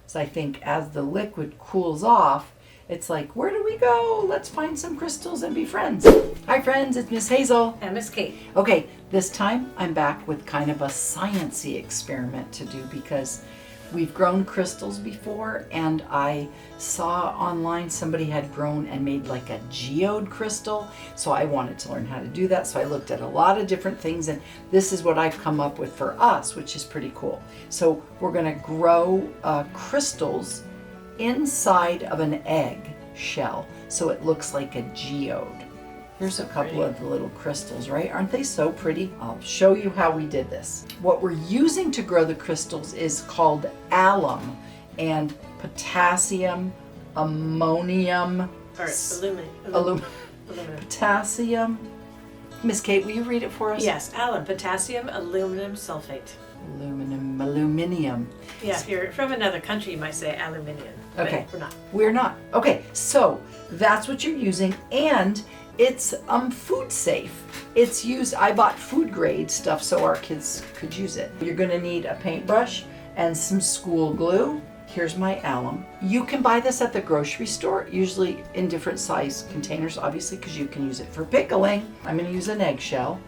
So I think as the liquid cools off, it's like, where do we go? Let's find some crystals and be friends. Hi friends, it's Miss Hazel. And Miss Kate. Okay, this time I'm back with kind of a science-y experiment to do because we've grown crystals before, and I saw online somebody had grown and made like a geode crystal. So I wanted to learn how to do that. So I looked at a lot of different things, and this is what I've come up with for us, which is pretty cool. So we're gonna grow crystals inside of an egg shell, so it looks like a geode. Here's a couple of the little crystals, right? Aren't they so pretty? I'll show you how we did this. What we're using to grow the crystals is called alum and potassium, ammonium, Aluminum. potassium. Miss Kate, will you read it for us? Yes, alum, potassium, aluminum sulfate. Aluminium. Yeah, if you're from another country, you might say aluminium. Okay. We're not. We're not. Okay, so that's what you're using, and it's food safe. It's used, I bought food grade stuff so our kids could use it. You're gonna need a paintbrush and some school glue. Here's my alum. You can buy this at the grocery store, usually in different size containers, obviously, because you can use it for pickling. I'm gonna use an eggshell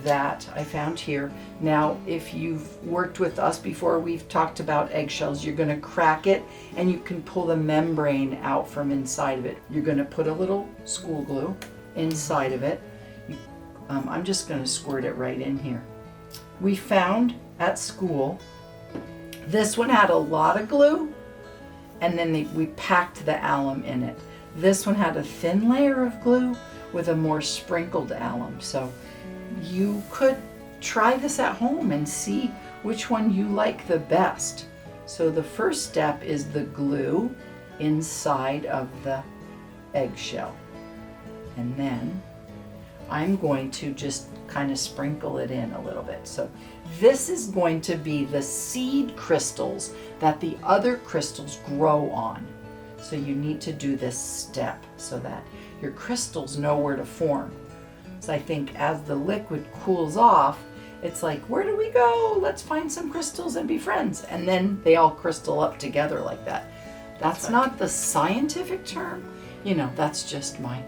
that I found here. Now, if you've worked with us before, we've talked about eggshells. You're gonna crack it and you can pull the membrane out from inside of it. You're gonna put a little school glue inside of it. I'm just gonna squirt it right in here. We found at school, this one had a lot of glue, and then we packed the alum in it. This one had a thin layer of glue with a more sprinkled alum. So you could try this at home and see which one you like the best. So the first step is the glue inside of the eggshell. And then I'm going to just kind of sprinkle it in a little bit. So this is going to be the seed crystals that the other crystals grow on. So you need to do this step so that your crystals know where to form. So I think as the liquid cools off, it's like, where do we go? Let's find some crystals and be friends. And then they all crystal up together like that. That's not the scientific term. You know, that's just my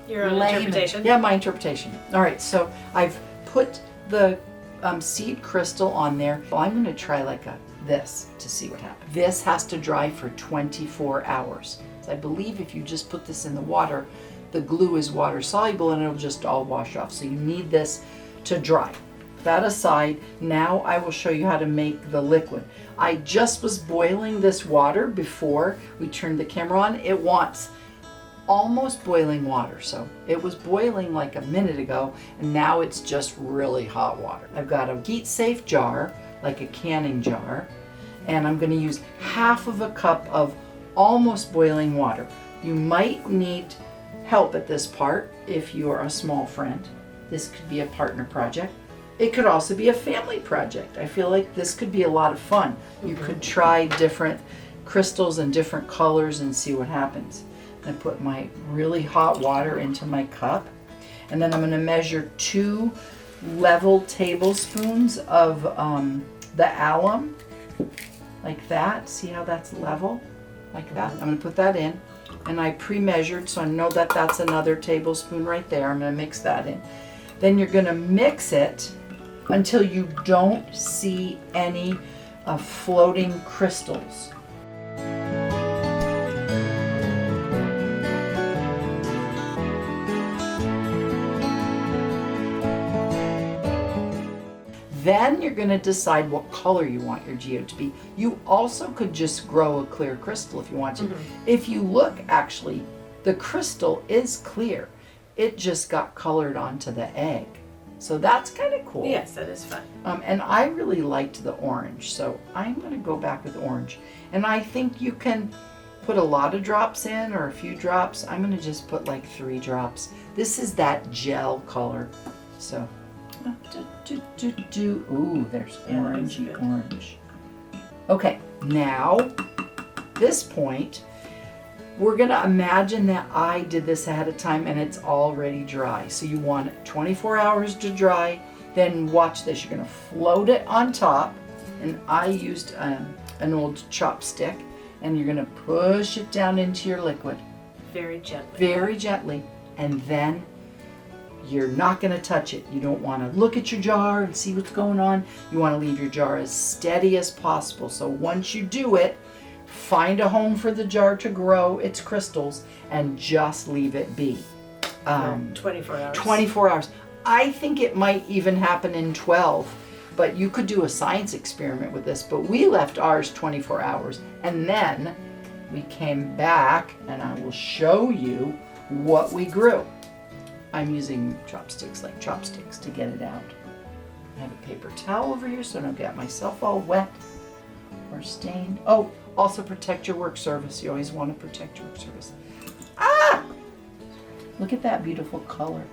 Your own interpretation? Yeah, my interpretation. All right, so I've put the seed crystal on there. Well, I'm going to try like this to see what happens. This has to dry for 24 hours. So I believe if you just put this in the water, the glue is water soluble and it'll just all wash off. So you need this to dry. That aside, now I will show you how to make the liquid. I just was boiling this water before we turned the camera on. It wants almost boiling water. So it was boiling like a minute ago, and now it's just really hot water. I've got a heat safe jar, like a canning jar, and I'm gonna use half of a cup of almost boiling water. You might need help at this part if you are a small friend. This could be a partner project. It could also be a family project. I feel like this could be a lot of fun. You could try different crystals and different colors and see what happens. I put my really hot water into my cup, and then I'm going to measure 2 level tablespoons of the alum, like that. See how that's level? Like that. I'm going to put that in, and I pre-measured, so I know that that's another tablespoon right there. I'm going to mix that in. Then you're going to mix it until you don't see any floating crystals. Then you're going to decide what color you want your geode to be. You also could just grow a clear crystal if you want to. If you look, actually, the crystal is clear. It just got colored onto the egg. So that's kind of cool. Yes, that is fun. And I really liked the orange, so I'm going to go back with orange. And I think you can put a lot of drops in or a few drops. I'm going to just put like 3 drops. This is that gel color. So, ooh, there's orangey orange. Okay, now, this point, we're going to imagine that I did this ahead of time and it's already dry. So you want 24 hours to dry. Then watch this. You're going to float it on top. And I used an old chopstick. and you're gonna push it down into your liquid. Very gently. Very gently, and then you're not gonna touch it. You don't wanna look at your jar and see what's going on. You wanna leave your jar as steady as possible. So once you do it, find a home for the jar to grow its crystals and just leave it be. 24 hours. 24 hours. I think it might even happen in 12, but you could do a science experiment with this, but we left ours 24 hours and then we came back and I will show you what we grew. I'm using chopsticks to get it out. I have a paper towel over here so I don't get myself all wet or stained. Oh, also protect your work surface. You always want to protect your work surface. Ah! Look at that beautiful color.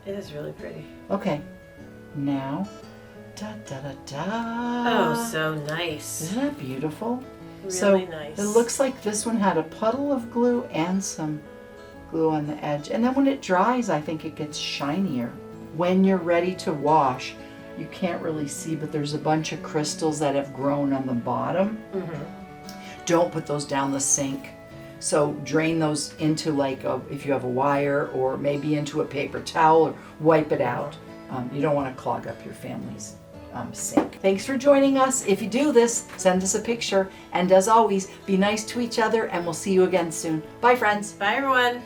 It is really pretty. Okay, now, da da da da. Oh, so nice. Isn't that beautiful? Really nice. It looks like this one had a puddle of glue and some glue on the edge. And then when it dries, I think it gets shinier. When you're ready to wash, you can't really see, but there's a bunch of crystals that have grown on the bottom. Don't put those down the sink. So drain those into if you have a wire or maybe into a paper towel or wipe it out. You don't want to clog up your family's sink. Thanks for joining us. If you do this, send us a picture. And as always, be nice to each other and we'll see you again soon. Bye friends. Bye everyone.